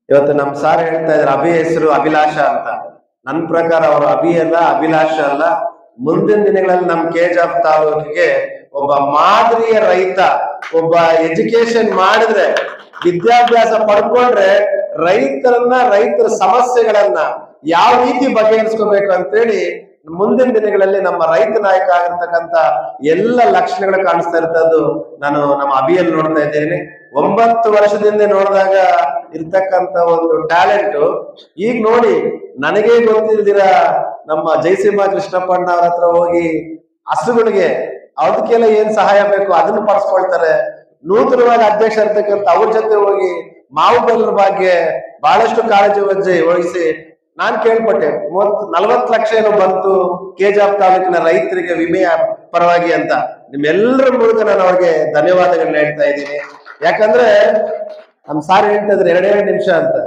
ಇವತ್ತು ನಮ್ ಸಾರ್ ಹೇಳ್ತಾ ಇದ್ರು ಅಭಿ ಹೆಸರು ಅಭಿಲಾಷ ಅಂತ. ನನ್ನ ಪ್ರಕಾರ ಅವರು ಅಭಿ ಅಲ್ಲ, ಅಭಿಲಾಷ ಅಲ್ಲ. ಮುಂದಿನ ದಿನಗಳಲ್ಲಿ ನಮ್ ಕೆಜಾಪ್ ತಾಲೂಕಿಗೆ ಒಬ್ಬ ಮಾದರಿಯ ರೈತ, ಒಬ್ಬ ಎಜುಕೇಶನ್ ಮಾಡಿದ್ರೆ, ವಿದ್ಯಾಭ್ಯಾಸ ಪಡ್ಕೊಂಡ್ರೆ ರೈತರ ಸಮಸ್ಯೆಗಳನ್ನ ಯಾವ ರೀತಿ ಬಗೆಹರಿಸ್ಕೋಬೇಕು ಅಂತೇಳಿ ಮುಂದಿನ ದಿನಗಳಲ್ಲಿ ನಮ್ಮ ರೈತ ನಾಯಕ ಆಗಿರ್ತಕ್ಕಂಥ ಎಲ್ಲ ಲಕ್ಷಣಗಳು ಕಾಣಿಸ್ತಾ ಇರ್ತದ್ದು ನಾನು ನಮ್ಮ ಅಭಿಯಲ್ಲಿ ನೋಡ್ತಾ ಇದ್ದೇನೆ. 9 ವರ್ಷದಿಂದ ನೋಡಿದಾಗ ಇರ್ತಕ್ಕಂಥ ಒಂದು ಟ್ಯಾಲೆಂಟ್ ಈಗ ನೋಡಿ ನನಗೆ ಗೊತ್ತಿಲ್ದಿರ ನಮ್ಮ ಜಯಸಿಂಹ ಕೃಷ್ಣಪ್ಪಣ್ಣ ಅವ್ರ ಹತ್ರ ಹೋಗಿ ಹಸುಗಳಿಗೆ ಅದಕ್ಕೆಲ್ಲ ಏನ್ ಸಹಾಯ ಬೇಕು ಅದನ್ನು ಪಡಿಸ್ಕೊಳ್ತಾರೆ. ನೂತನವಾಗಿ ಅಧ್ಯಕ್ಷ ಇರ್ತಕ್ಕಂಥ ಅವ್ರ ಜೊತೆ ಹೋಗಿ ಮಾವು ಬೆಲ್ಲರ ಬಗ್ಗೆ ಬಹಳಷ್ಟು ಕಾಳಜಿ ವಹಿಸಿ ನಾನ್ ಕೇಳ್ಪಟ್ಟೆ 40 ಲಕ್ಷ ಏನೋ ಬಂತು ಕೆಜಾಪ್ ತಾಲೂಕಿನ ರೈತರಿಗೆ ವಿಮೆಯ ಪರವಾಗಿ ಅಂತ. ನಿಮ್ಮೆಲ್ಲರ ಮೂಲಕ ನಾನು ಅವ್ರಿಗೆ ಧನ್ಯವಾದಗಳನ್ನ ಹೇಳ್ತಾ ಇದ್ದೀನಿ. ಯಾಕಂದ್ರೆ ನಮ್ ಸಾರ್ ಹೇಳ್ತಾ ಇದ್ರೆ 2 ನಿಮಿಷ ಅಂತ.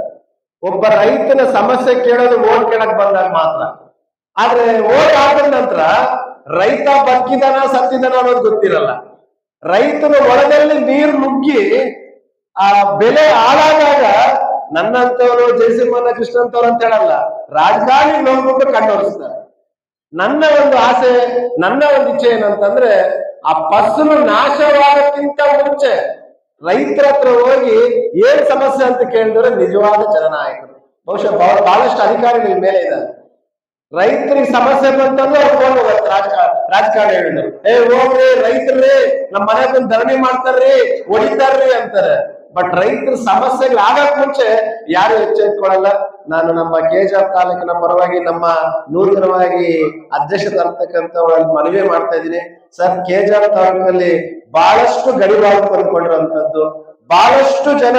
ಒಬ್ಬ ರೈತನ ಸಮಸ್ಯೆ ಕೇಳೋದು ಓಟ್ ಕೇಳಕ್ ಬಂದಾಗ ಮಾತ್ರ. ಆದ್ರೆ ಓಟ್ ಆದ ನಂತರ ರೈತ ಬದುಕಿದಾನ ಸತ್ತಿದಾನ ಅನ್ನೋದು ಗೊತ್ತಿರಲ್ಲ. ರೈತನ ಒಳದಲ್ಲಿ ನೀರು ನುಗ್ಗಿ ಆ ಬೆಲೆ ಹಾಳಾದಾಗ ನನ್ನಂತವ್ರು ಜಯಸಿಂಹನ ಕೃಷ್ಣಂತವ್ರು ಅಂತ ಹೇಳಲ್ಲ, ರಾಜಕಾರಣಿ ನೋಡ್ಬಿಟ್ಟು ಕಣ್ಣೊರೆಸ್ತಾರೆ. ನನ್ನ ಒಂದು ಆಸೆ, ನನ್ನ ಒಂದು ಇಚ್ಛೆ ಏನಂತಂದ್ರೆ ಆ ಫಸಲು ನಾಶವಾಗಕ್ಕಿಂತ ಮುಂಚೆ ರೈತರ ಹತ್ರ ಹೋಗಿ ಏನ್ ಸಮಸ್ಯೆ ಅಂತ ಕೇಳಿದ್ರೆ ನಿಜವಾದ ಜನನಾಯಕರು. ಬಹುಶಃ ಬಹಳಷ್ಟು ಅಧಿಕಾರಿಗಳ ಮೇಲೆ ಇದ್ದಾರೆ. ರೈತರಿಗೆ ಸಮಸ್ಯೆ ಬಂತಂದ್ರೆ ಅವ್ರು ಫೋನ್ ಹೋಗುತ್ತೆ ರಾಜಕಾರಣ ಹೇಳಿದ್ರು, ಹೋಗ್ರಿ ರೈತರೇ ನಮ್ಮ ಮನೆ ಬಂದು ಧರಣಿ ಮಾಡ್ತಾರ್ರಿ, ಹೊಡಿತಾರ್ರಿ ಅಂತಾರೆ. ಬಟ್ ರೈತರ ಸಮಸ್ಯೆಗಳು ಆಗಕ್ ಮುಂಚೆ ಯಾರು ಎಚ್ಚೆತ್ಕೊಳ್ಳಲ್ಲ. ನಾನು ನಮ್ಮ ಕೆಜಾಪ್ ತಾಲೂಕಿನ ಪರವಾಗಿ ನಮ್ಮ ನೂತನವಾಗಿ ಅಧ್ಯಕ್ಷ ತರ್ತಕ್ಕಂಥ ಮನವಿ ಮಾಡ್ತಾ ಇದ್ದೀನಿ. ಸರ್, ಕೆಜಾಪ್ ತಾಲೂಕಿನಲ್ಲಿ ಬಹಳಷ್ಟು ಗಡಿಭಾಗ ಬಂದ್ಕೊಂಡಿರುವಂತದ್ದು, ಬಹಳಷ್ಟು ಜನ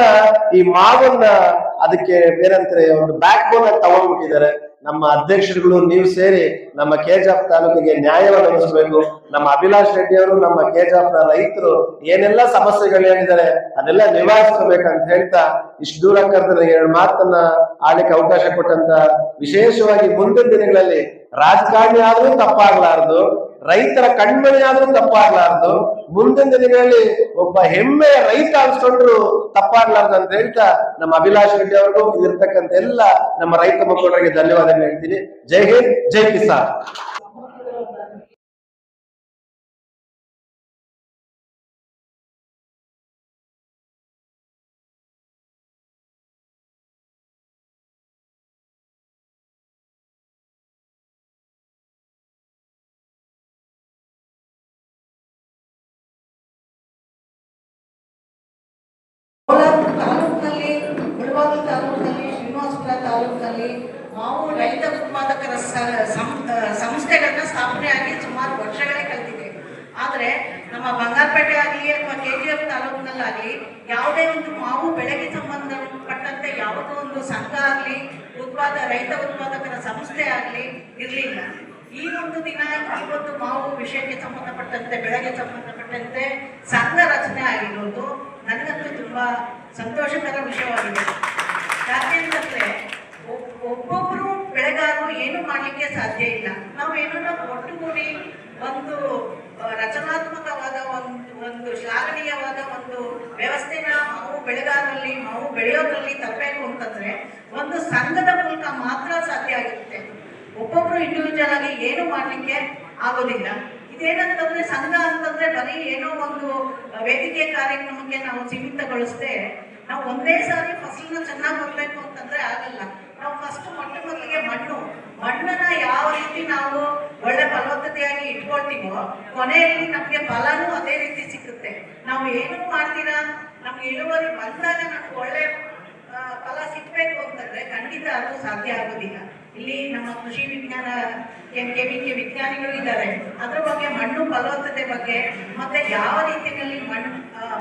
ಈ ಮಾವನ್ನ ಅದಕ್ಕೆ ಬೇರಂತಾರೆ ಒಂದು ಬ್ಯಾಕ್ ಬೋನ್ ಆಗಿ ತಗೊಂಡ್ಬಿಟ್ಟಿದ್ದಾರೆ. ನಮ್ಮ ಅಧ್ಯಕ್ಷರುಗಳು ನೀವು ಸೇರಿ ನಮ್ಮ ಕೆಜಾಪ್ ತಾಲೂಕಿಗೆ ನ್ಯಾಯವನ್ನು ಒದಗಿಸಬೇಕು. ನಮ್ಮ ಅಭಿಲಾಷ್ ರೆಡ್ಡಿ ಅವರು ನಮ್ಮ ಕೆಜಾಪ್ ನ ರೈತರು ಏನೆಲ್ಲ ಸಮಸ್ಯೆಗಳು ಹೇಳಿದ್ದಾರೆ ಅದೆಲ್ಲ ನಿವಾರಿಸ್ಕೋಬೇಕಂತ ಹೇಳ್ತಾ ಇಷ್ಟು ದೂರ ಕರೆದ್ರೆ 2 ಮಾತನ್ನ ಆಡ್ಲಿಕ್ಕೆ ಅವಕಾಶ ಕೊಟ್ಟಂತ, ವಿಶೇಷವಾಗಿ ಮುಂದಿನ ದಿನಗಳಲ್ಲಿ ರಾಜಕಾರಣಿ ಆದ್ರೂ ತಪ್ಪಾಗ್ಲಾರ್ದು, ರೈತರ ಕಣ್ಮಣಿ ಆದ್ರೂ ತಪ್ಪಾಗ್ಲಾರ್ದು, ಮುಂದಿನ ದಿನಗಳಲ್ಲಿ ಒಬ್ಬ ಹೆಮ್ಮೆಯ ರೈತ ಅನ್ಸ್ಕೊಂಡ್ರು ತಪ್ಪಾಗ್ಲಾರ್ದು ಅಂತ ಹೇಳ್ತಾ ನಮ್ಮ ಅಭಿಲಾಷ್ ರೆಡ್ಡಿ ಅವ್ರಿಗೂ ಇದಿರ್ತಕ್ಕಂಥ ಎಲ್ಲ ನಮ್ಮ ರೈತ ಮುಖಂಡರಿಗೆ ಧನ್ಯವಾದ ಹೇಳ್ತೀನಿ. ಜೈ ಹಿಂದ್, ಜೈ ಕಿಸಾನ್. ತಾಲೂಕಿನಲ್ಲಿ ಮುಳಬಾಗಿಲು ತಾಲೂಕಿನಲ್ಲಿ ಶ್ರೀನಿವಾಸಪುರ ತಾಲೂಕಿನಲ್ಲಿ ಮಾವು ರೈತ ಉತ್ಪಾದಕರ ಸಂಸ್ಥೆಗಳನ್ನ ಸ್ಥಾಪನೆ ಆಗಿ ಸುಮಾರು ವರ್ಷಗಳೇ ಕಳೆದಿದೆ. ಆದರೆ ನಮ್ಮ ಬಂಗಾರಪೇಟೆ ಆಗಲಿ ಅಥವಾ KGF ತಾಲೂಕಿನಲ್ಲಾಗಲಿ ಯಾವುದೇ ಒಂದು ಮಾವು ಬೆಳೆಗೆ ಸಂಬಂಧಪಟ್ಟಂತೆ ಯಾವುದೋ ಒಂದು ಸಂಘ ಆಗಲಿ ರೈತ ಉತ್ಪಾದಕರ ಸಂಸ್ಥೆ ಆಗಲಿ ಇರಲಿಲ್ಲ. ಈ ಒಂದು ದಿನ ಇವತ್ತು ಮಾವು ವಿಷಯಕ್ಕೆ ಸಂಬಂಧಪಟ್ಟಂತೆ ಬೆಳೆಗೆ ಸಂಬಂಧಪಟ್ಟಂತೆ ಸಂಘ ರಚನೆ ಆಗಿರೋದು ನನಗಂತೂ ತುಂಬಾ ಸಂತೋಷಕರ ವಿಷಯವಾಗಿದೆ. ಯಾಕೆಂತಂದ್ರೆ ಒಬ್ಬೊಬ್ಬರು ಬೆಳೆಗಾರರು ಏನು ಮಾಡಲಿಕ್ಕೆ ಸಾಧ್ಯ ಇಲ್ಲ. ನಾವು ಏನನ್ನ ಒಟ್ಟುಗೂಡಿ ಒಂದು ರಚನಾತ್ಮಕವಾದ ಒಂದು ಶ್ಲಾಘನೀಯವಾದ ಒಂದು ವ್ಯವಸ್ಥೆನ ಮಾವು ಬೆಳೆಗಾರರಲ್ಲಿ ಮಾವು ಬೆಳೆಯೋದ್ರಲ್ಲಿ ತರಬೇಕು ಅಂತಂದ್ರೆ ಒಂದು ಸಂಘದ ಮೂಲಕ ಮಾತ್ರ ಸಾಧ್ಯ ಆಗಿರುತ್ತೆ. ಒಬ್ಬೊಬ್ರು ಇಂಡಿವಿಜುವಲ್ ಆಗಿ ಏನು ಮಾಡ್ಲಿಕ್ಕೆ ಆಗೋದಿಲ್ಲ. ಇದೇನಂತಂದ್ರೆ ಸಂಘ ಅಂತಂದ್ರೆ ಬರೀ ಏನೋ ಒಂದು ವೇದಿಕೆ ಕಾರ್ಯಕ್ರಮಕ್ಕೆ ನಾವು ಸೀಮಿತಗೊಳಿಸದೆ ನಾವು ಒಂದೇ ಸಾರಿ ಫಸಲನ್ನ ಚೆನ್ನಾಗಿ ಬರ್ಬೇಕು ಅಂತಂದ್ರೆ ಆಗಲ್ಲ. ನಾವು ಫಸ್ಟ್ ಮೊದಲಿಗೆ ಮಣ್ಣನ್ನ ಯಾವ ರೀತಿ ನಾವು ಒಳ್ಳೆ ಫಲವತ್ತತೆಯಾಗಿ ಇಟ್ಕೊಳ್ತೀವೋ ಕೊನೆಯಲ್ಲಿ ನಮ್ಗೆ ಫಲನೂ ಅದೇ ರೀತಿ ಸಿಗುತ್ತೆ. ನಾವು ಏನು ಮಾಡ್ತೀರಾ ನಮ್ಗೆ ಇಳುವರಿ ಬಂದಾಗ ನಮ್ಗೆ ಒಳ್ಳೆ ಫಲ ಸಿಗ್ಬೇಕು ಅಂತಂದ್ರೆ ಖಂಡಿತ ಅದು ಸಾಧ್ಯ ಆಗೋದಿಲ್ಲ. ಇಲ್ಲಿ ನಮ್ಮ ಕೃಷಿ ವಿಜ್ಞಾನ KVK ವಿಜ್ಞಾನಿಗಳು ಇದ್ದಾರೆ. ಅದ್ರ ಬಗ್ಗೆ ಮಣ್ಣು ಫಲವತ್ತತೆ ಬಗ್ಗೆ ಮತ್ತೆ ಯಾವ ರೀತಿಯಲ್ಲಿ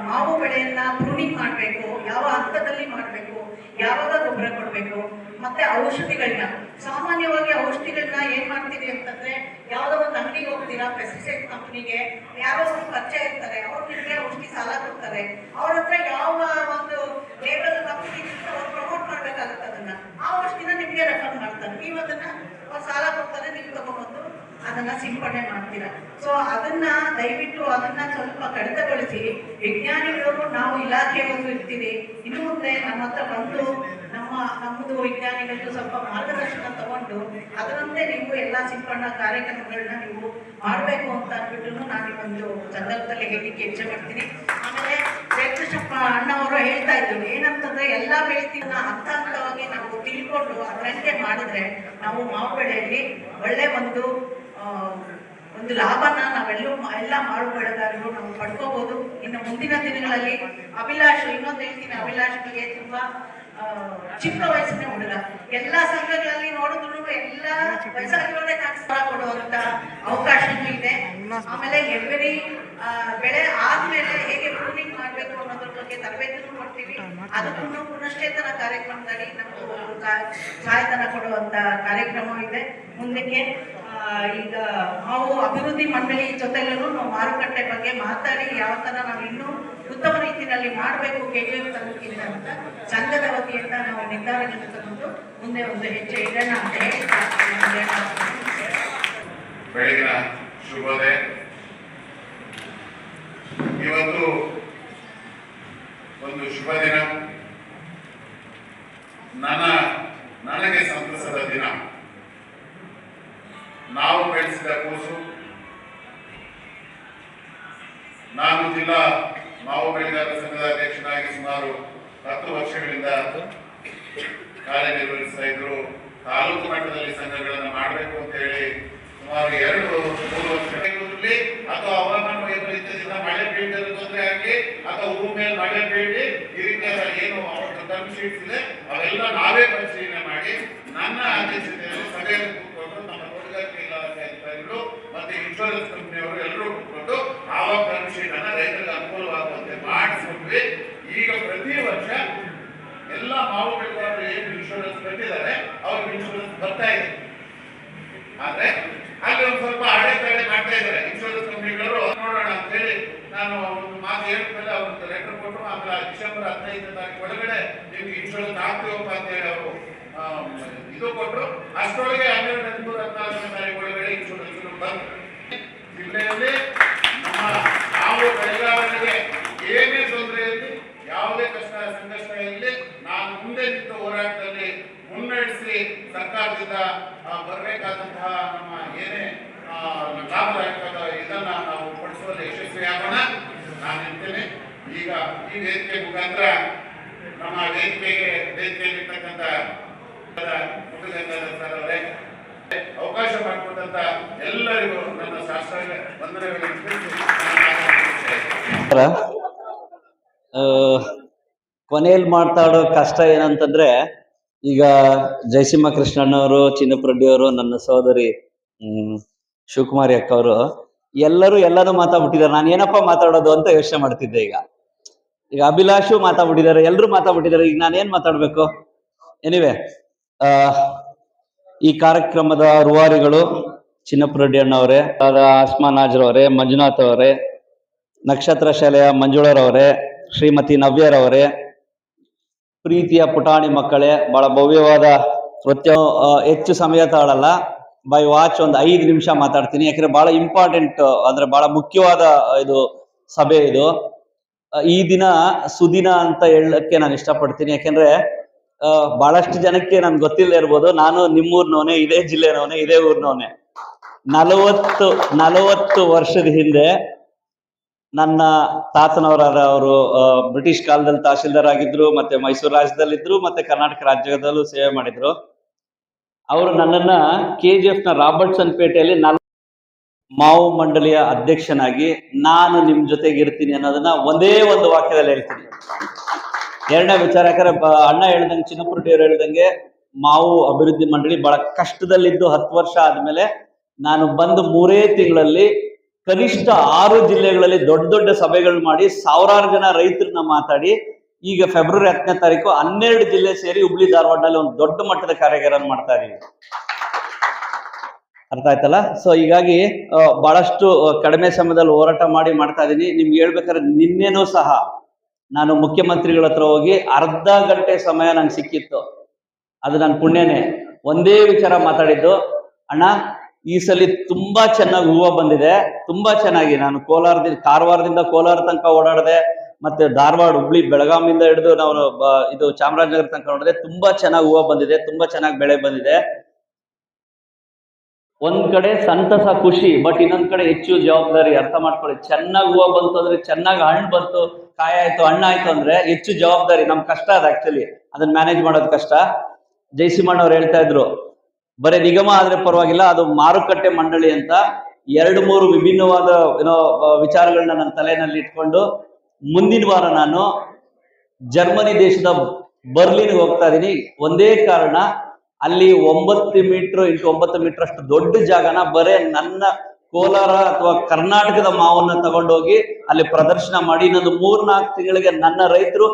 ಮಾವು ಬೆಳೆಯನ್ನ ಪ್ರೂನಿಂಗ್ ಮಾಡಬೇಕು, ಯಾವ ಹಂತದಲ್ಲಿ ಮಾಡಬೇಕು, ಯಾವಾಗ ಗೊಬ್ಬರ ಕೊಡಬೇಕು, ಮತ್ತೆ ಔಷಧಿಗಳನ್ನ ಸಾಮಾನ್ಯವಾಗಿ ಔಷಧಿಗಳನ್ನ ಏನ್ ಮಾಡ್ತೀವಿ ಅಂತಂದ್ರೆ ಯಾವುದೋ ಒಂದು ಅಂಗಡಿಗೆ ಹೋಗ್ತೀರಾ, ಪೆಸ್ಟಿಸೈಡ್ ಕಂಪನಿಗೆ ಯಾರೋ ಒಂದು ಪರಿಚಯ ಇರ್ತಾರೆ, ಅವ್ರು ನಿಮಗೆ ಔಷಧಿ ಸಾಲ ಕೊಡ್ತಾರೆ. ಅವ್ರ ಹತ್ರ ಯಾವ ಒಂದು ಲೇಬಲ್ ಕಂಪನಿ ಅವ್ರು ಪ್ರಮೋಟ್ ಮಾಡ್ಬೇಕಾಗುತ್ತೆ, ಅದನ್ನ ಆ ಔಷಧಿನ ನಿಮ್ಗೆ ರೆಫರ್ ಮಾಡ್ತಾರೆ. ನೀವು ಅದನ್ನ ಸಾಲ ಕೊಡ್ತಾರೆ, ನೀವು ತಗೊಂಡ್ಬಂದು ಅದನ್ನ ಸಿಂಪಡಣೆ ಮಾಡ್ತೀರಾ. ಸೊ ಅದನ್ನ ದಯವಿಟ್ಟು ಅದನ್ನ ಸ್ವಲ್ಪ ಕಡಿತಗೊಳಿಸಿ ವಿಜ್ಞಾನಿಗಳು ನಾವು ಇಲಾಖೆಯವರು ಇರ್ತೀವಿ. ಇನ್ನು ಮುಂದೆ ನಮ್ಮ ಹತ್ರ ಬಂದು ನಮ್ಮ ನಮ್ಮದು ವಿಜ್ಞಾನಿಗಳು ಸ್ವಲ್ಪ ಮಾರ್ಗದರ್ಶನ ತಗೊಂಡು ಅದರಂತೆ ನೀವು ಎಲ್ಲ ಸಿಂಪಡಣಾ ಕಾರ್ಯಕ್ರಮಗಳನ್ನ ನೀವು ಮಾಡಬೇಕು ಅಂತ ಅಂದ್ಬಿಟ್ಟು ನಾನು ಈ ಒಂದು ಸಂದರ್ಭದಲ್ಲಿ ಹೇಳಲಿಕ್ಕೆ ಇಚ್ಛೆ ಮಾಡ್ತೀನಿ. ಆಮೇಲೆ ಜಯಕೃಷ್ಣಪ್ಪ ಅಣ್ಣವರು ಹೇಳ್ತಾ ಇದ್ರು ಏನಂತಂದ್ರೆ ಎಲ್ಲ ಬೆಳೆತಿನ ಹಂತ ಹಂತವಾಗಿ ನಾವು ತಿಳ್ಕೊಂಡು ಅದರಂತೆ ಮಾಡಿದ್ರೆ ನಾವು ಮಾವು ಬೆಳೆಯಲ್ಲಿ ಒಳ್ಳೆ ಒಂದು ಲಾಭನ ಎಲ್ಲ ಮಾವು ಬೆಳೆಗಾರರು ನಾವು ಪಡ್ಕೋಬಹುದು. ಇನ್ನು ಮುಂದಿನ ದಿನಗಳಲ್ಲಿ ಅಭಿಲಾಷ್ ಇನ್ನೊಂದು ಹೇಳ್ತೀನಿ, ಅಭಿಲಾಷ್ಗೆ ತುಂಬಾ ಚಿಕ್ಕ ವಯಸ್ಸಿನ ಹುಡುಗ, ಎಲ್ಲಾ ಸಂಘಗಳಲ್ಲಿ ನೋಡಿದ್ರು ಎಲ್ಲ ವಯಸ್ಸಾಗಿರೋದೇ ಸಾಲ ಕೊಡುವಂತ ಅವಕಾಶನೂ ಇದೆ. ಆಮೇಲೆ ಎವ್ರಿ ಬೆಳೆ ಆದ್ಮೇಲೆ ಹೇಗೆ ಪ್ರೂನಿಂಗ್ ಮಾಡ್ಬೇಕು ಅನ್ನೋದ್ರ ಬಗ್ಗೆ ತರಬೇತಿನೂ ಕೊಡ್ತೀವಿ. ಅದಕ್ಕೂ ಪುನಶ್ಚೇತನ ಕಾರ್ಯಕ್ರಮದಲ್ಲಿ ನಮ್ಗೆ ಸಹಾಯಧನ ಕೊಡುವಂತ ಕಾರ್ಯಕ್ರಮ ಇದೆ ಮುಂದಕ್ಕೆ. ಈಗ ನಾವು ಅಭಿವೃದ್ಧಿ ಮಂಡಳಿ ಜೊತೆಲೂ ನಾವು ಮಾರುಕಟ್ಟೆ ಬಗ್ಗೆ ಮಾತಾಡಿ ಯಾವ ತರ ನಾವು ಇನ್ನೂ ಉತ್ತಮ ರೀತಿಯಲ್ಲಿ ಮಾಡಬೇಕು KGF ತಾಲೂಕಿನ ಅಂತ ಸಂಘದ ವತಿಯಿಂದ ನಾವು ನಿರ್ಧಾರಗಳನ್ನು ತಗೊಂಡು ಮುಂದೆ ಒಂದು ಹೆಜ್ಜೆ ಇಡೋಣ ಅಂತ ಹೇಳಿ ಬೆಳಗಿನ ಶುಭೋದಯ. ಇವತ್ತು ಒಂದು ಶುಭ ದಿನ, ನನಗೆ ಸಂತಸದ ದಿನ. ನಾವು ಬೆಳೆಸಿದ ಕೂಸು, ನಾನು ಜಿಲ್ಲಾ ಮಾವು ಬೆಳೆಗಾರರ ಸಂಘದ ಅಧ್ಯಕ್ಷನಾಗಿ ಸುಮಾರು 10 ವರ್ಷಗಳಿಂದ ಕಾರ್ಯನಿರ್ವಹಿಸ್ತಾ ಇದ್ರು. ತಾಲೂಕು ಮಟ್ಟದಲ್ಲಿ ಸಂಘಗಳನ್ನು ಮಾಡಬೇಕು ಅಂತ ಹೇಳಿ ಸುಮಾರು 2-3 ವರ್ಷಗಳಲ್ಲಿ ಅಥವಾ ಹವಾಮಾನ ವೈಪರೀತ್ಯದಿಂದ ಮಳೆ ಬೀಳ್ದಲ್ಲಿ ತೊಂದರೆ ಆಗಿ ಅಥವಾ ಊರು ಮೇಲೆ ಮಳೆ ಬೀಳಿ ಈ ರೀತಿಯಾದ ಏನು ಟರ್ಮ್ ಶೀಟ್ಸ್ ಇದೆ ಅವೆಲ್ಲ ನಾವೇ ಪರಿಶೀಲನೆ ಮಾಡಿ ನನ್ನ ಅಧ್ಯಕ್ಷತೆಯಲ್ಲಿ ಸಭೆಯಲ್ಲಿ ಕೂತ್ಕೊಂಡು ನಮ್ಮ ತೋಟಗಾರಿಕೆ ಇಲಾಖೆ ಅಧಿಕಾರಿಗಳು ಮತ್ತೆ ಇನ್ಶೂರೆನ್ಸ್ ಕಂಪನಿಯವರು ಎಲ್ಲರೂ ಕೂತ್ಕೊಂಡು ಆವಾಗ ಟರ್ಮ್ ಶೀಟ್ ಅನ್ನ ರೈತರಿಗೆ ಅನುಕೂಲವಾಗುವಂತೆ ಮಾಡಿಸ್ಕೊಂಡ್ವಿ. ಈಗ ಪ್ರತಿ ವರ್ಷ ಎಲ್ಲ ಮಾವು ಬೆಳೆಗಾರರು ಏನು ಇನ್ಶೂರೆನ್ಸ್ ಕಟ್ಟಿದ್ದಾರೆ ಅವ್ರಿಗೆ ಇನ್ಶೂರೆನ್ಸ್ ಬರ್ತಾ ಇದೆ. ಆದ್ರೆ ಅಲ್ಲಿ ಒಂದು ಸ್ವಲ್ಪ ಅಡೆತಡೆ ಮಾಡ್ತಾ ಇದ್ದಾರೆ ಇನ್ಶೂರೆನ್ಸ್ ಕಂಪನಿಗಳು. ನೋಡೋಣ ಅಂತ ಹೇಳಿ ನಾನು ಒಂದು ಮಾತು ಹೇಳಿದ್ಮೇಲೆ ಅವ್ರಿಗೆ ಲೆಟರ್ ಕೊಟ್ಟರು. ಆಮೇಲೆ ಡಿಸೆಂಬರ್ 15ನೇ ತಾರೀಕು ಒಳಗಡೆ ನಿಮ್ಗೆ ಇನ್ಶೂರೆನ್ಸ್ ಆಗ್ತೀವಪ್ಪ ಅಂತ ಹೇಳಿ ಅವರು ಇದು ಕೊಟ್ಟರು. ಅಷ್ಟರೊಳಗೆ 12-14ನೇ ತಾರೀಕು ಒಳಗಡೆ ಇನ್ಶೂರೆನ್ಸ್ ಬಂತು. ಜಿಲ್ಲೆಯಲ್ಲಿ ನಮ್ಮ ಮಾವು ಬೆಳೆಗಾರರಿಗೆ ಏನೇ ತೊಂದರೆ ಇರಲಿ, ಯಾವುದೇ ಕಷ್ಟ ಸಂಕಷ್ಟ ಇರಲಿ, ನಾನು ಮುಂದೆ ನಿಂತು ಹೋರಾಟದಲ್ಲಿ ಮುನ್ನಡೆಸಿ ಸರ್ಕಾರದಿಂದ ಬರಬೇಕಾದಂತಹ ನಮ್ಮ ಏನೇ ಲಾಭದಾಯಕ ಇದನ್ನ ನಾವು ಪಡಿಸುವಲ್ಲಿ ಯಶಸ್ವಿಯಾಗೋಣ ನಾನು ಹೇಳ್ತೇನೆ. ಈಗ ಈ ವೇದಿಕೆ ಮುಖಾಂತರ ನಮ್ಮ ವೇದಿಕೆಯಲ್ಲಿರ್ತಕ್ಕಂಥ ಸರ್ ಅವರೇ ಅವಕಾಶ ಮಾಡಿಕೊಟ್ಟಂತ ಎಲ್ಲರಿಗೂ ನನ್ನ ಶಾಸ್ತ್ರಾಂಗ ವಂದನೆಗಳನ್ನು ತಿಳಿಸಿ ಕೊನೆಯಲ್ಲಿ ಮಾತಾಡೋ ಕಷ್ಟ ಏನಂತಂದ್ರೆ, ಈಗ ಜಯಸಿಂಹ ಕೃಷ್ಣಣ್ಣವರು, ಚಿನ್ನಪ್ಪ ಅವರು, ನನ್ನ ಸಹೋದರಿ ಶಿವಕುಮಾರಿ ಅಕ್ಕ ಅವರು ಎಲ್ಲರೂ ಮಾತಾಡ್ಬಿಟ್ಟಿದ್ದಾರೆ. ನಾನು ಏನಪ್ಪ ಮಾತಾಡೋದು ಅಂತ ಯೋಚನೆ ಮಾಡ್ತಿದ್ದೆ. ಈಗ ಅಭಿಲಾಷು ಮಾತಾಡ್ಬಿಟ್ಟಿದ್ದಾರೆ, ಎಲ್ಲರೂ ಮಾತಾಡ್ಬಿಟ್ಟಿದ್ದಾರೆ. ಈಗ ನಾನೇನ್ ಮಾತಾಡ್ಬೇಕು? ಎನಿವೆ, ಈ ಕಾರ್ಯಕ್ರಮದ ರೂವಾರಿಗಳು ಚಿನ್ನಪ್ಪ ಅಣ್ಣವರೇ, ಆಸ್ಮಾ ನಾಜ್ರವರೇ, ಮಂಜುನಾಥ್ ಅವರೇ, ನಕ್ಷತ್ರ ಶಾಲೆಯ ಮಂಜುಳರವರೇ, ಶ್ರೀಮತಿ ನವ್ಯರವರೇ, ಪ್ರೀತಿಯ ಪುಟಾಣಿ ಮಕ್ಕಳೇ, ಬಹಳ ಭವ್ಯವಾದ ಹೆಚ್ಚು ಸಮಯ ತಾಳಲ್ಲ, ಬೈ ವಾಚ್ ಒಂದು 5 ನಿಮಿಷ ಮಾತಾಡ್ತೀನಿ. ಯಾಕಂದ್ರೆ ಬಹಳ ಇಂಪಾರ್ಟೆಂಟ್, ಅಂದ್ರೆ ಬಹಳ ಮುಖ್ಯವಾದ ಇದು ಸಭೆ ಇದು. ಈ ದಿನ ಸುದಿನ ಅಂತ ಹೇಳಕ್ಕೆ ನಾನು ಇಷ್ಟಪಡ್ತೀನಿ. ಯಾಕೆಂದ್ರೆ ಬಹಳಷ್ಟು ಜನಕ್ಕೆ ನನ್ಗೆ ಗೊತ್ತಿಲ್ಲದೆ ಇರ್ಬೋದು, ನಾನು ನಿಮ್ಮೂರ್ನವನೇ, ಇದೇ ಜಿಲ್ಲೆನವನೇ, ಇದೇ ಊರ್ನವನೇ. 40 ವರ್ಷದ ಹಿಂದೆ ನನ್ನ ತಾತನವರಾದ ಅವರು ಬ್ರಿಟಿಷ್ ಕಾಲದಲ್ಲಿ ತಹಶೀಲ್ದಾರ್ ಆಗಿದ್ರು, ಮತ್ತೆ ಮೈಸೂರು ರಾಜ್ಯದಲ್ಲಿದ್ರು, ಮತ್ತೆ ಕರ್ನಾಟಕ ರಾಜ್ಯದಲ್ಲೂ ಸೇವೆ ಮಾಡಿದ್ರು. ಅವರು ನನ್ನನ್ನ KGF ನ ರಾಬರ್ಟ್ಸನ್ ಪೇಟೆಯಲ್ಲಿ ಮಾವು ಮಂಡಳಿಯ ಅಧ್ಯಕ್ಷನಾಗಿ ನಾನು ನಿಮ್ ಜೊತೆಗೆ ಇರ್ತೀನಿ ಅನ್ನೋದನ್ನ ಒಂದೇ ಒಂದು ವಾಕ್ಯದಲ್ಲಿ ಹೇಳ್ತೀನಿ. ಎರಡನೇ ವಿಚಾರ, ಯಾಕಂದ್ರೆ ಅಣ್ಣ ಹೇಳ್ದಂಗೆ, ಚಿನ್ನಪ್ಪರು ಹೇಳ್ದಂಗೆ, ಮಾವು ಅಭಿವೃದ್ಧಿ ಮಂಡಳಿ ಬಹಳ ಕಷ್ಟದಲ್ಲಿದ್ದು 10 ವರ್ಷ ಆದ್ಮೇಲೆ ನಾನು ಬಂದು 3 ತಿಂಗಳಲ್ಲಿ ಕನಿಷ್ಠ 6 ಜಿಲ್ಲೆಗಳಲ್ಲಿ ದೊಡ್ಡ ಸಭೆಗಳು ಮಾಡಿ ಸಾವಿರಾರು ಜನ ರೈತರನ್ನ ಮಾತಾಡಿ, ಈಗ ಫೆಬ್ರವರಿ 10ನೇ ತಾರೀಕು 12 ಜಿಲ್ಲೆ ಸೇರಿ ಹುಬ್ಳಿ ಧಾರವಾಡನಲ್ಲಿ ಒಂದು ದೊಡ್ಡ ಮಟ್ಟದ ಕಾರ್ಯಾಗಾರ ಮಾಡ್ತಾ ಇದೀವಿ. ಅರ್ಥ ಆಯ್ತಲ್ಲ? ಸೊ ಹೀಗಾಗಿ ಬಹಳಷ್ಟು ಕಡಿಮೆ ಸಮಯದಲ್ಲಿ ಹೋರಾಟ ಮಾಡ್ತಾ ಇದೀನಿ. ನಿಮ್ಗೆ ಹೇಳ್ಬೇಕಾದ್ರೆ ನಿನ್ನೆನೂ ಸಹ ನಾನು ಮುಖ್ಯಮಂತ್ರಿಗಳ ಹತ್ರ ಹೋಗಿ ಅರ್ಧ ಗಂಟೆ ಸಮಯ ನಂಗೆ ಸಿಕ್ಕಿತ್ತು. ಅದು ನನ್ನ ಪುಣ್ಯನೇ. ಒಂದೇ ವಿಚಾರ ಮಾತಾಡಿದ್ದು, ಅಣ್ಣ ಈ ಸಲ ತುಂಬಾ ಚೆನ್ನಾಗಿ ಹೂವು ಬಂದಿದೆ, ತುಂಬಾ ಚೆನ್ನಾಗಿ. ನಾನು ಕಾರವಾರದಿಂದ ಕೋಲಾರ ತನಕ ಓಡಾಡಿದೆ, ಮತ್ತೆ ಧಾರವಾಡ, ಹುಬ್ಳಿ, ಬೆಳಗಾವಿಯಿಂದ ಹಿಡಿದು ನಾವು ಇದು ಚಾಮರಾಜನಗರ ತನಕ ನೋಡಿದೆ. ತುಂಬಾ ಚೆನ್ನಾಗಿ ಹೂವು ಬಂದಿದೆ, ತುಂಬಾ ಚೆನ್ನಾಗಿ ಬೆಳೆ ಬಂದಿದೆ. ಒಂದ್ ಕಡೆ ಸಂತಸ, ಖುಷಿ, ಬಟ್ ಇನ್ನೊಂದ್ ಕಡೆ ಹೆಚ್ಚು ಜವಾಬ್ದಾರಿ. ಅರ್ಥ ಮಾಡ್ಕೊಳ್ಳಿ, ಚೆನ್ನಾಗಿ ಹೂವು ಬಂತು ಅಂದ್ರೆ, ಚೆನ್ನಾಗಿ ಹಣ್ಣು ಬಂತು, ಕಾಯಿ ಆಯ್ತು, ಹಣ್ಣಾಯ್ತು ಅಂದ್ರೆ ಹೆಚ್ಚು ಜವಾಬ್ದಾರಿ. ನಮ್ ಕಷ್ಟ ಅದು ಆಕ್ಚುಲಿ, ಅದನ್ನ ಮ್ಯಾನೇಜ್ ಮಾಡೋದು ಕಷ್ಟ. ಜಯಸಿಂಹಣ್ಣ ಅವ್ರು ಹೇಳ್ತಾ ಇದ್ರು, ಬರೀ ನಿಗಮ ಆದ್ರೆ ಪರವಾಗಿಲ್ಲ, ಅದು ಮಾರುಕಟ್ಟೆ ಮಂಡಳಿ ಅಂತ. 2-3 ವಿಭಿನ್ನವಾದ ವಿಚಾರಗಳನ್ನ ನನ್ನ ತಲೆಯಲ್ಲಿ ಇಟ್ಕೊಂಡು ಮುಂದಿನ ವಾರ ನಾನು ಜರ್ಮನಿ ದೇಶದ ಬರ್ಲಿನ್ಗೆ ಹೋಗ್ತಾ ಇದೀನಿ. ಒಂದೇ ಕಾರಣ, ಅಲ್ಲಿ 9 ಮೀಟರ್ x 9 ಮೀಟರ್ ಅಷ್ಟು ದೊಡ್ಡ ಜಾಗನ ಬರೇ ನನ್ನ ಕೋಲಾರ ಅಥವಾ ಕರ್ನಾಟಕದ ಮಾವನ್ನ ತಗೊಂಡೋಗಿ ಅಲ್ಲಿ ಪ್ರದರ್ಶನ ಮಾಡಿ, ಇನ್ನೊಂದು 3-4 ತಿಂಗಳಿಗೆ ನನ್ನ ರೈತರು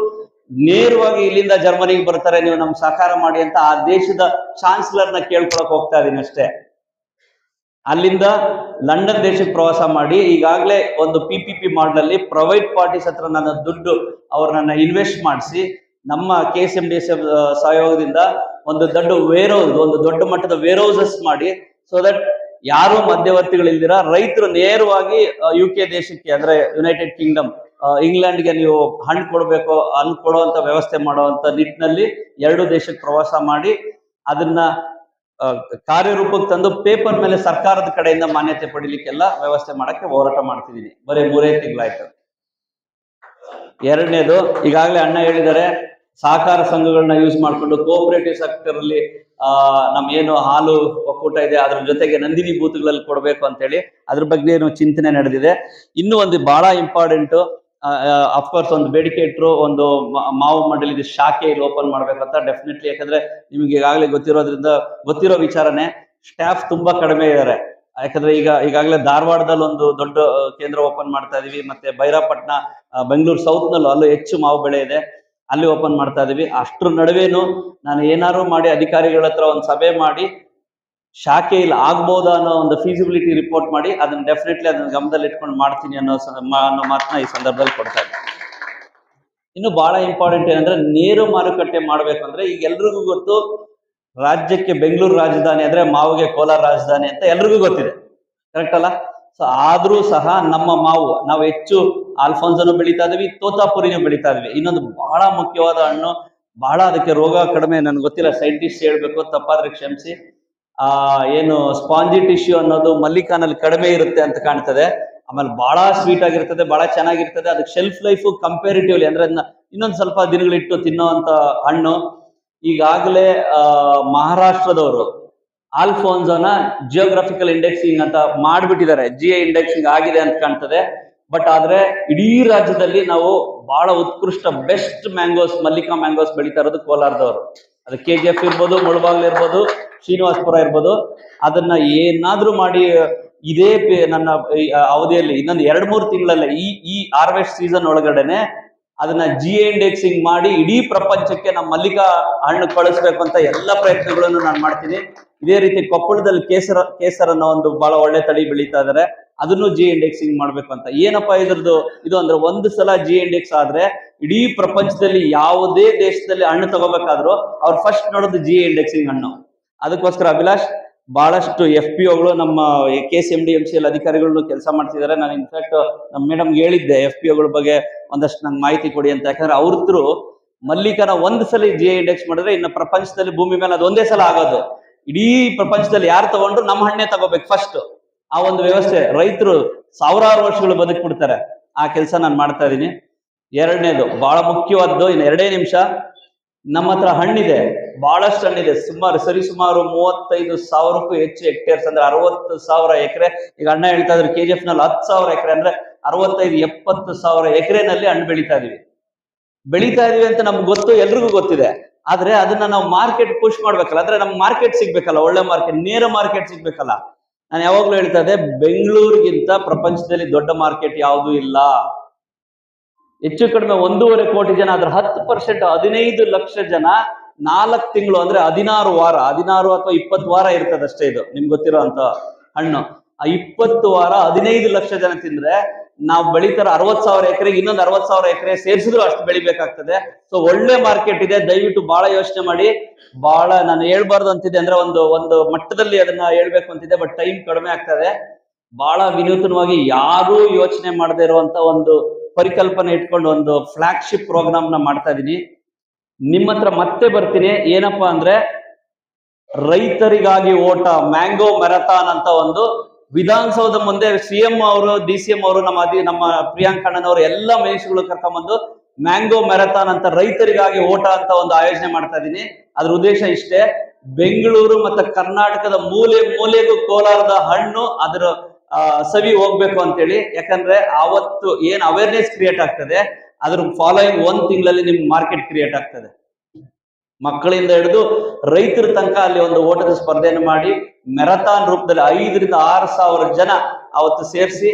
ನೇರವಾಗಿ ಇಲ್ಲಿಂದ ಜರ್ಮನಿಗೆ ಬರ್ತಾರೆ, ನೀವು ನಮ್ಗೆ ಸಹಕಾರ ಮಾಡಿ ಅಂತ ಆ ದೇಶದ ಚಾನ್ಸಲರ್ನ ಕೇಳ್ಕೊಳಕ್ ಹೋಗ್ತಾ ಇದೀನಿ ಅಷ್ಟೇ. ಅಲ್ಲಿಂದ ಲಂಡನ್ ದೇಶಕ್ಕೆ ಪ್ರವಾಸ ಮಾಡಿ, ಈಗಾಗಲೇ ಒಂದು PPP ಮಾಡಲಲ್ಲಿ ಪ್ರೈವೇಟ್ ಪಾರ್ಟೀಸ್ ಹತ್ರ ನನ್ನ ದುಡ್ಡು ಅವ್ರನ್ನ ಇನ್ವೆಸ್ಟ್ ಮಾಡಿಸಿ, ನಮ್ಮ KSMDC ಸಹಯೋಗದಿಂದ ಒಂದು ದೊಡ್ಡ ಮಟ್ಟದ ವೇರ್ ಹೌಸಸ್ ಮಾಡಿ, ಸೊ ದಟ್ ಯಾರು ಮಧ್ಯವರ್ತಿಗಳಿಲ್ದಿರ ರೈತರು ನೇರವಾಗಿ UK ದೇಶಕ್ಕೆ, ಅಂದ್ರೆ ಯುನೈಟೆಡ್ ಕಿಂಗ್ಡಮ್, ಇಂಗ್ಲೆಂಡ್ಗೆ ನೀವು ಹಣ್ಣು ಕೊಡಬೇಕು, ಹಣ್ಣು ಕೊಡುವಂತ ವ್ಯವಸ್ಥೆ ಮಾಡುವಂತ ನಿಟ್ಟಿನಲ್ಲಿ 2 ದೇಶಕ್ಕೆ ಪ್ರವಾಸ ಮಾಡಿ ಅದನ್ನ ಕಾರ್ಯರೂಪಕ್ಕೆ ತಂದು ಪೇಪರ್ ಮೇಲೆ ಸರ್ಕಾರದ ಕಡೆಯಿಂದ ಮಾನ್ಯತೆ ಪಡಿಲಿಕ್ಕೆಲ್ಲ ವ್ಯವಸ್ಥೆ ಮಾಡಕ್ಕೆ ಹೋರಾಟ ಮಾಡ್ತಿದ್ದೀನಿ. ಬರೀ 3 ತಿಂಗಳಾಯ್ತು. ಎರಡನೇದು, ಈಗಾಗಲೇ ಅಣ್ಣ ಹೇಳಿದ್ದಾರೆ, ಸಹಕಾರ ಸಂಘಗಳನ್ನ ಯೂಸ್ ಮಾಡ್ಕೊಂಡು ಕೋಆಪರೇಟಿವ್ ಸೆಕ್ಟರ್ ಅಲ್ಲಿ ನಮ್ಗೇನು ಹಾಲು ಒಕ್ಕೂಟ ಇದೆ ಅದ್ರ ಜೊತೆಗೆ ನಂದಿನಿ ಬೂತ್ಗಳಲ್ಲಿ ಕೊಡಬೇಕು ಅಂತ ಹೇಳಿ ಅದ್ರ ಬಗ್ಗೆ ಚಿಂತನೆ ನಡೆದಿದೆ. ಇನ್ನೂ ಒಂದು ಬಹಳ ಇಂಪಾರ್ಟೆಂಟ್, ಅಫ್ಕೋರ್ಸ್ ಒಂದು ಬೇಡಿಕೆ ಇಟ್ಟರು, ಒಂದು ಮಾವು ಮಂಡಳಿ ಶಾಖೆ ಇಲ್ಲಿ ಓಪನ್ ಮಾಡ್ಬೇಕಂತ ಡೆಫಿನೆಟ್ಲಿ. ಯಾಕಂದ್ರೆ ನಿಮ್ಗೆ ಈಗಾಗಲೇ ಗೊತ್ತಿರೋ ವಿಚಾರನೆ, ಸ್ಟಾಫ್ ತುಂಬಾ ಕಡಿಮೆ ಇದ್ದಾರೆ. ಯಾಕಂದ್ರೆ ಈಗಾಗಲೇ ಧಾರವಾಡದಲ್ಲಿ ಒಂದು ದೊಡ್ಡ ಕೇಂದ್ರ ಓಪನ್ ಮಾಡ್ತಾ ಇದೀವಿ, ಮತ್ತೆ ಬೈರಾಪಟ್ನ, ಬೆಂಗಳೂರು ಸೌತ್ ನಲ್ಲೂ ಅಲ್ಲೂ ಹೆಚ್ಚು ಮಾವು ಬೆಳೆ ಇದೆ, ಅಲ್ಲಿ ಓಪನ್ ಮಾಡ್ತಾ ಇದೀವಿ. ಅಷ್ಟ್ರ ನಡುವೆನು ನಾನು ಏನಾದ್ರು ಮಾಡಿ ಅಧಿಕಾರಿಗಳ ಹತ್ರ ಒಂದು ಸಭೆ ಮಾಡಿ ಶಾಖೆ ಇಲ್ಲಿ ಆಗ್ಬೋದಾ ಅನ್ನೋ ಒಂದು ಫೀಸಿಬಿಲಿಟಿ ರಿಪೋರ್ಟ್ ಮಾಡಿ ಅದನ್ನ ಡೆಫಿನೆಟ್ಲಿ ಅದನ್ನ ಗಮನದಲ್ಲಿ ಇಟ್ಕೊಂಡು ಮಾಡ್ತೀನಿ ಅನ್ನೋ ಮಾತನ್ನ ಈ ಸಂದರ್ಭದಲ್ಲಿ ಕೊಡ್ತಾ ಇದ್ದೀನಿ. ಇನ್ನು ಬಹಳ ಇಂಪಾರ್ಟೆಂಟ್ ಏನಂದ್ರೆ, ನೇರು ಮಾರುಕಟ್ಟೆ ಮಾಡ್ಬೇಕಂದ್ರೆ ಈಗ ಎಲ್ರಿಗೂ ಗೊತ್ತು, ರಾಜ್ಯಕ್ಕೆ ಬೆಂಗಳೂರು ರಾಜಧಾನಿ ಅಂದ್ರೆ ಮಾವಿಗೆ ಕೋಲಾರ ರಾಜಧಾನಿ ಅಂತ ಎಲ್ರಿಗೂ ಗೊತ್ತಿದೆ, ಕರೆಕ್ಟ್ ಅಲ್ಲ? ಸೊ ಆದ್ರೂ ಸಹ ನಮ್ಮ ಮಾವು ನಾವು ಹೆಚ್ಚು ಆಲ್ಫಾನ್ಸನು ಬೆಳೀತಾ ಇದೀವಿ, ತೋತಾಪುರಿನೂ ಬೆಳೀತಾ ಇದೀವಿ. ಇನ್ನೊಂದು ಬಹಳ ಮುಖ್ಯವಾದ ಹಣ್ಣು, ಬಹಳ ಅದಕ್ಕೆ ರೋಗ ಕಡಿಮೆ, ನನ್ಗೆ ಗೊತ್ತಿಲ್ಲ, ಸೈಂಟಿಸ್ಟ್ ಹೇಳ್ಬೇಕು, ತಪ್ಪಾದ್ರೆ ಕ್ಷಮಿಸಿ. ಏನು ಸ್ಪಾಂಜಿ ಟಿಶ್ಯೂ ಅನ್ನೋದು ಮಲ್ಲಿಕಾನಲ್ಲಿ ಕಡಿಮೆ ಇರುತ್ತೆ ಅಂತ ಕಾಣ್ತದೆ. ಆಮೇಲೆ ಬಹಳ ಸ್ವೀಟ್ ಆಗಿರ್ತದೆ, ಬಹಳ ಚೆನ್ನಾಗಿರ್ತದೆ. ಅದಕ್ಕೆ ಶೆಲ್ಫ್ ಲೈಫ್ ಕಂಪೇರಿಟಿವ್ಲಿ ಅಂದ್ರೆ ಇನ್ನೊಂದು ಸ್ವಲ್ಪ ದಿನಗಳಿಟ್ಟು ತಿನ್ನೋವಂತ ಹಣ್ಣು. ಈಗಾಗಲೇ ಮಹಾರಾಷ್ಟ್ರದವರು ಆಲ್ಫೋನ್ಸೋನ ಜಿಯೋಗ್ರಫಿಕಲ್ ಇಂಡೆಕ್ಸಿಂಗ್ ಅಂತ ಮಾಡ್ಬಿಟ್ಟಿದ್ದಾರೆ, GI ಇಂಡೆಕ್ಸಿಂಗ್ ಆಗಿದೆ ಅಂತ ಕಾಣ್ತದೆ. ಬಟ್ ಆದ್ರೆ ಇಡೀ ರಾಜ್ಯದಲ್ಲಿ ನಾವು ಬಹಳ ಉತ್ಕೃಷ್ಟ ಬೆಸ್ಟ್ ಮ್ಯಾಂಗೋಸ್, ಮಲ್ಲಿಕಾ ಮ್ಯಾಂಗೋಸ್ ಬೆಳೀತಾ ಇರೋದು ಕೋಲಾರದವರು. ಅದು KGF ಇರ್ಬೋದು, ಮುಳಬಾಗ್ಲು ಇರ್ಬೋದು, ಶ್ರೀನಿವಾಸಪುರ ಇರ್ಬೋದು. ಅದನ್ನ ಏನಾದ್ರೂ ಮಾಡಿ ಇದೇ ನನ್ನ ಅವಧಿಯಲ್ಲಿ ಇನ್ನೊಂದು 2-3 ತಿಂಗಳಲ್ಲೇ ಈ ಹಾರ್ವೆಸ್ಟ್ ಸೀಸನ್ ಒಳಗಡೆನೆ ಅದನ್ನ GI ಇಂಡೆಕ್ಸಿಂಗ್ ಮಾಡಿ ಇಡೀ ಪ್ರಪಂಚಕ್ಕೆ ನಮ್ಮ ಮಲ್ಲಿಕಾ ಹಣ್ಣು ಕಳಿಸ್ಬೇಕು ಅಂತ ಎಲ್ಲ ಪ್ರಯತ್ನಗಳನ್ನು ನಾನು ಮಾಡ್ತೀನಿ. ಇದೇ ರೀತಿ ಕೊಪ್ಪಳದಲ್ಲಿ ಕೇಸರ್ ಅನ್ನೋ ಒಂದು ಬಹಳ ಒಳ್ಳೆ ತಳಿ ಬೆಳೀತಾ ಇದಾರೆ, ಅದನ್ನು GI ಇಂಡೆಕ್ಸಿಂಗ್ ಮಾಡ್ಬೇಕು ಅಂತ. ಏನಪ್ಪಾ ಇದು ಅಂದ್ರೆ, ಒಂದು ಸಲ GI ಇಂಡೆಕ್ಸ್ ಆದ್ರೆ ಇಡೀ ಪ್ರಪಂಚದಲ್ಲಿ ಯಾವುದೇ ದೇಶದಲ್ಲಿ ಹಣ್ಣು ತಗೋಬೇಕಾದ್ರೂ ಅವ್ರು ಫಸ್ಟ್ ನೋಡೋದು GI ಇಂಡೆಕ್ಸಿಂಗ್ ಹಣ್ಣು. ಅದಕ್ಕೋಸ್ಕರ ಅಭಿಲಾಷ್ ಬಹಳಷ್ಟು FPOಗಳು ನಮ್ಮ KSMDMCL ಅಧಿಕಾರಿಗಳು ಕೆಲಸ ಮಾಡ್ತಿದ್ದಾರೆ. ನಾನು ಇನ್ಫ್ಯಾಕ್ಟ್ ನಮ್ಮ ಮೇಡಮ್ಗೆ ಹೇಳಿದ್ದೆ FPOಗಳ ಬಗ್ಗೆ ಒಂದಷ್ಟು ನಂಗೆ ಮಾಹಿತಿ ಕೊಡಿ ಅಂತ. ಯಾಕಂದ್ರೆ ಅವ್ರದ್ರು ಮಲ್ಲಿಕನ ಒಂದು ಸಲ GI ಇಂಡೆಕ್ಸ್ ಮಾಡಿದ್ರೆ ಇನ್ನು ಪ್ರಪಂಚದಲ್ಲಿ ಭೂಮಿ ಮೇಲೆ ಅದು ಒಂದೇ ಸಲ ಆಗೋದು. ಇಡೀ ಪ್ರಪಂಚದಲ್ಲಿ ಯಾರು ತಗೊಂಡ್ರು ನಮ್ಮ ಹಣ್ಣೆ ತಗೋಬೇಕು ಫಸ್ಟ್. ಆ ಒಂದು ವ್ಯವಸ್ಥೆ ರೈತರು ಸಾವಿರಾರು ವರ್ಷಗಳು ಬದುಕ್ಬಿಡ್ತಾರೆ. ಆ ಕೆಲಸ ನಾನು ಮಾಡ್ತಾ ಇದ್ದೀನಿ. ಎರಡನೇದು ಬಹಳ ಮುಖ್ಯವಾದ್ದು, ಇನ್ನು 2 ನಿಮಿಷ. ನಮ್ಮ ಹತ್ರ ಹಣ್ಣಿದೆ, ಬಹಳಷ್ಟು ಹಣ್ಣಿದೆ, ಸರಿಸುಮಾರು 35,000ಕ್ಕೂ ಹೆಚ್ಚು ಹೆಕ್ಟೇರ್ಸ್, ಅಂದ್ರೆ 60,000 ಎಕರೆ. ಈಗ ಅಣ್ಣ ಹೇಳ್ತಾ ಇದ್ರು KGF ನಲ್ಲಿ 10,000 ಎಕರೆ, ಅಂದ್ರೆ 65,000-70,000 ಎಕರೆನಲ್ಲಿ ಹಣ್ಣು ಬೆಳೀತಾ ಇದೀವಿ ಅಂತ ನಮ್ಗೆ ಗೊತ್ತು, ಎಲ್ರಿಗೂ ಗೊತ್ತಿದೆ. ಆದ್ರೆ ಅದನ್ನ ನಾವು ಮಾರ್ಕೆಟ್ ಪುಷ್ ಮಾಡ್ಬೇಕಲ್ಲ, ಅಂದ್ರೆ ನಮ್ಗೆ ಮಾರ್ಕೆಟ್ ಸಿಗ್ಬೇಕಲ್ಲ, ಒಳ್ಳೆ ಮಾರ್ಕೆಟ್, ನೇರ ಮಾರ್ಕೆಟ್ ಸಿಗ್ಬೇಕಲ್ಲ. ನಾನು ಯಾವಾಗ್ಲೂ ಹೇಳ್ತಾ ಇದ್ದೆ, ಬೆಂಗಳೂರಿಗಿಂತ ಪ್ರಪಂಚದಲ್ಲಿ ದೊಡ್ಡ ಮಾರ್ಕೆಟ್ ಯಾವುದೂ ಇಲ್ಲ. ಹೆಚ್ಚು ಕಡಿಮೆ 1.5 ಕೋಟಿ ಜನ, ಅದ್ರ 10%, 15 ಲಕ್ಷ ಜನ 4 ತಿಂಗಳು ಅಂದ್ರೆ 16 ವಾರ, 16 ಅಥವಾ 20 ವಾರ ಇರ್ತದಷ್ಟೇ. ಇದು ನಿಮ್ಗೆ ಗೊತ್ತಿರೋ ಅಂತ ಹಣ್ಣು. ಆ 20 ವಾರ 15 ಲಕ್ಷ ಜನ ತಿಂದ್ರೆ ನಾವು ಬೆಳಿತಾರ 60,000 ಎಕರೆಗೆ ಇನ್ನೊಂದು 60,000 ಎಕರೆ ಸೇರಿಸಿದ್ರು ಅಷ್ಟು ಬೆಳಿಬೇಕಾಗ್ತದೆ. ಸೊ ಒಳ್ಳೆ ಮಾರ್ಕೆಟ್ ಇದೆ, ದಯವಿಟ್ಟು ಬಹಳ ಯೋಚನೆ ಮಾಡಿ. ಬಹಳ ನಾನು ಹೇಳ್ಬಾರ್ದು ಅಂತಿದೆ, ಅಂದ್ರೆ ಒಂದು ಮಟ್ಟದಲ್ಲಿ ಅದನ್ನ ಹೇಳ್ಬೇಕು ಅಂತಿದೆ, ಬಟ್ ಟೈಮ್ ಕಡಿಮೆ ಆಗ್ತದೆ. ಬಹಳ ವಿನೂತನವಾಗಿ ಯಾರೂ ಯೋಚನೆ ಮಾಡದೇ ಇರುವಂತ ಒಂದು ಪರಿಕಲ್ಪನೆ ಇಟ್ಕೊಂಡು ಒಂದು ಫ್ಲಾಗ್ಶಿಪ್ ಪ್ರೋಗ್ರಾಮ್ ನ ಮಾಡ್ತಾ ಇದೀನಿ. ನಿಮ್ಮ ಹತ್ರ ಮತ್ತೆ ಬರ್ತೀನಿ. ಏನಪ್ಪಾ ಅಂದ್ರೆ ರೈತರಿಗಾಗಿ ಓಟ, ಮ್ಯಾಂಗೋ ಮ್ಯಾರಥಾನ್ ಅಂತ ಒಂದು ವಿಧಾನಸೌಧ ಮುಂದೆ CM ಅವರು, DCM ಅವರು, ನಮ್ಮ ಪ್ರಿಯಾಂಕ್ ಅಣ್ಣನವರು ಎಲ್ಲ ಮಿನಿಸ್ಟ್ರುಗಳು ಕರ್ಕೊಂಡ್ಬಂದು ಮ್ಯಾಂಗೋ ಮ್ಯಾರಥಾನ್ ಅಂತ ರೈತರಿಗಾಗಿ ಓಟ ಅಂತ ಒಂದು ಆಯೋಜನೆ ಮಾಡ್ತಾ ಇದೀನಿ. ಅದ್ರ ಉದ್ದೇಶ ಇಷ್ಟೇ, ಬೆಂಗಳೂರು ಮತ್ತೆ ಕರ್ನಾಟಕದ ಮೂಲೆ ಮೂಲೆಗೂ ಕೋಲಾರದ ಹಣ್ಣು ಅದರ ಸವಿ ಹೋಗ್ಬೇಕು ಅಂತೇಳಿ. ಯಾಕಂದ್ರೆ ಅವತ್ತು ಏನ್ ಅವೇರ್ನೆಸ್ ಕ್ರಿಯೇಟ್ ಆಗ್ತದೆ, ಅದ್ರ ಫಾಲೋಯಿಂಗ್ 1 ತಿಂಗಳಲ್ಲಿ ನಿಮ್ ಮಾರ್ಕೆಟ್ ಕ್ರಿಯೇಟ್ ಆಗ್ತದೆ. ಮಕ್ಕಳಿಂದ ಹಿಡಿದು ರೈತರ ತನಕ ಅಲ್ಲಿ ಒಂದು ಓಟದ ಸ್ಪರ್ಧೆಯನ್ನು ಮಾಡಿ ಮ್ಯಾರಥಾನ್ ರೂಪದಲ್ಲಿ 5,000 ರಿಂದ 6,000 ಜನ ಅವತ್ತು ಸೇರಿಸಿ,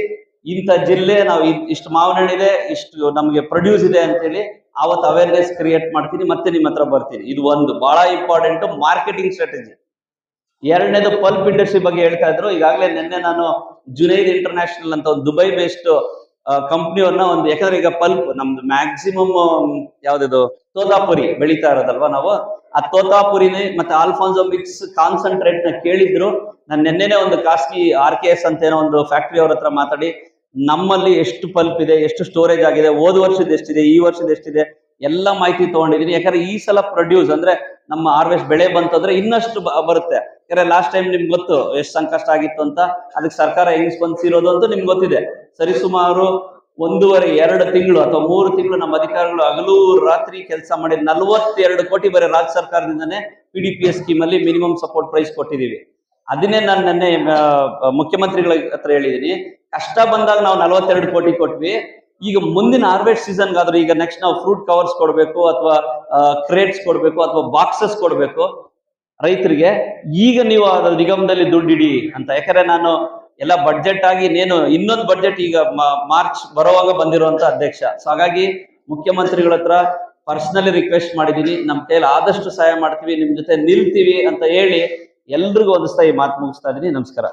ಇಂಥ ಜಿಲ್ಲೆ ನಾವು ಇಷ್ಟು ಮಾವಿನ ಹಣ್ಣಿದೆ, ಇಷ್ಟು ನಮಗೆ ಪ್ರೊಡ್ಯೂಸ್ ಇದೆ ಅಂತೇಳಿ ಅವತ್ತು ಅವೇರ್ನೆಸ್ ಕ್ರಿಯೇಟ್ ಮಾಡ್ತೀನಿ. ಮತ್ತೆ ನಿಮ್ಮ ಹತ್ರ ಬರ್ತೀನಿ. ಇದು ಒಂದು ಬಹಳ ಇಂಪಾರ್ಟೆಂಟ್ ಮಾರ್ಕೆಟಿಂಗ್ ಸ್ಟ್ರಾಟಜಿ. ಎರಡನೇದು ಪಲ್ಪ್ ಇಂಡಸ್ಟ್ರಿ ಬಗ್ಗೆ ಹೇಳ್ತಾ ಇದ್ರು. ಈಗಾಗಲೇ ನಿನ್ನೆ ನಾನು ಜುನೈದ್ ಇಂಟರ್ನ್ಯಾಷನಲ್ ಅಂತ ಒಂದು ದುಬೈ ಬೇಸ್ಡ್ ಕಂಪ್ನಿಯವ್ರನ್ನ ಒಂದು, ಯಾಕಂದ್ರೆ ಈಗ ಪಲ್ಪ್ ನಮ್ದು ಮ್ಯಾಕ್ಸಿಮಮ್ ಯಾವ್ದು ತೋತಾಪುರಿ ಬೆಳೀತಾ ಇರೋದಲ್ವಾ ನಾವು, ಆ ತೋತಾಪುರಿನೇ ಮತ್ತೆ ಆಲ್ಫಾನ್ಸೋ ಮಿಕ್ಸ್ ಕಾನ್ಸಂಟ್ರೇಟ್ ನ ಕೇಳಿದ್ರು. ನಾನು ನಿನ್ನೆನೆ ಒಂದು ಖಾಸಗಿ RKS ಅಂತ ಏನೋ ಒಂದು ಫ್ಯಾಕ್ಟರಿ ಅವ್ರ ಹತ್ರ ಮಾತಾಡಿ ನಮ್ಮಲ್ಲಿ ಎಷ್ಟು ಪಲ್ಪ್ ಇದೆ, ಎಷ್ಟು ಸ್ಟೋರೇಜ್ ಆಗಿದೆ, ಹೋದ ವರ್ಷದ ಎಷ್ಟಿದೆ, ಈ ವರ್ಷದ ಎಷ್ಟಿದೆ ಎಲ್ಲ ಮಾಹಿತಿ ತಗೊಂಡಿದ್ದೀನಿ. ಯಾಕಂದ್ರೆ ಈ ಸಲ ಪ್ರೊಡ್ಯೂಸ್ ಅಂದ್ರೆ ನಮ್ಮ ಹಾರ್ವೆಸ್ಟ್ ಬೆಳೆ ಬಂತಂದ್ರೆ ಇನ್ನಷ್ಟು ಬರುತ್ತೆ. ಯಾಕಂದ್ರೆ ಲಾಸ್ಟ್ ಟೈಮ್ ನಿಮ್ಗೆ ಗೊತ್ತು ಎಷ್ಟು ಸಂಕಷ್ಟ ಆಗಿತ್ತು ಅಂತ, ಅದಕ್ಕೆ ಸರ್ಕಾರ ಹೆಂಗ್ ಸ್ಪಂದಿಸಿರೋದು ಅಂತ ನಿಮ್ಗೆ ಗೊತ್ತಿದೆ. ಸರಿಸುಮಾರು 1.5-2 ತಿಂಗಳು ಅಥವಾ 3 ತಿಂಗಳು ನಮ್ಮ ಅಧಿಕಾರಿಗಳು ಹಗಲು ರಾತ್ರಿ ಕೆಲಸ ಮಾಡಿ 42 ಕೋಟಿ ಬರೀ ರಾಜ್ಯ ಸರ್ಕಾರದಿಂದನೇ PDPS ಸ್ಕೀಮ್ ಅಲ್ಲಿ ಮಿನಿಮಮ್ ಸಪೋರ್ಟ್ ಪ್ರೈಸ್ ಕೊಟ್ಟಿದ್ದೀವಿ. ಅದನ್ನೇ ನಾನು ನಿನ್ನೆ ಮುಖ್ಯಮಂತ್ರಿಗಳ ಹತ್ರ ಹೇಳಿದೀನಿ. ಕಷ್ಟ ಬಂದಾಗ ನಾವು 42 ಕೋಟಿ ಕೊಟ್ವಿ. ಈಗ ಮುಂದಿನ ಹಾರ್ವೆಸ್ಟ್ ಸೀಸನ್ಗಾದ್ರೂ ಈಗ ನೆಕ್ಸ್ಟ್ ನಾವು ಫ್ರೂಟ್ ಕವರ್ಸ್ ಕೊಡ್ಬೇಕು ಅಥವಾ ಕ್ರೇಟ್ಸ್ ಕೊಡ್ಬೇಕು ಅಥವಾ ಬಾಕ್ಸಸ್ ಕೊಡ್ಬೇಕು ರೈತರಿಗೆ. ಈಗ ನೀವು ಅದ್ರ ನಿಗಮದಲ್ಲಿ ದುಡ್ಡಿಡಿ ಅಂತ. ಯಾಕಂದ್ರೆ ನಾನು ಎಲ್ಲ ಬಡ್ಜೆಟ್ ಆಗಿ ಇನ್ನೊಂದು ಬಡ್ಜೆಟ್ ಈಗ ಮಾರ್ಚ್ ಬರುವಾಗ ಬಂದಿರುವಂತ ಅಧ್ಯಕ್ಷ. ಸೊ ಹಾಗಾಗಿ ಮುಖ್ಯಮಂತ್ರಿಗಳ ಹತ್ರ ಪರ್ಸನಲಿ ರಿಕ್ವೆಸ್ಟ್ ಮಾಡಿದೀನಿ, ನಮ್ಮ ಕೈಯಲ್ಲಿ ಆದಷ್ಟು ಸಹಾಯ ಮಾಡ್ತೀವಿ, ನಿಮ್ ಜೊತೆ ನಿಲ್ತೀವಿ ಅಂತ ಹೇಳಿ ಎಲ್ರಿಗೂ ಒಂದು ಸ್ಥಾಯಿ ಮಾತು ಮುಗಿಸ್ತಾ ಇದೀನಿ. ನಮಸ್ಕಾರ.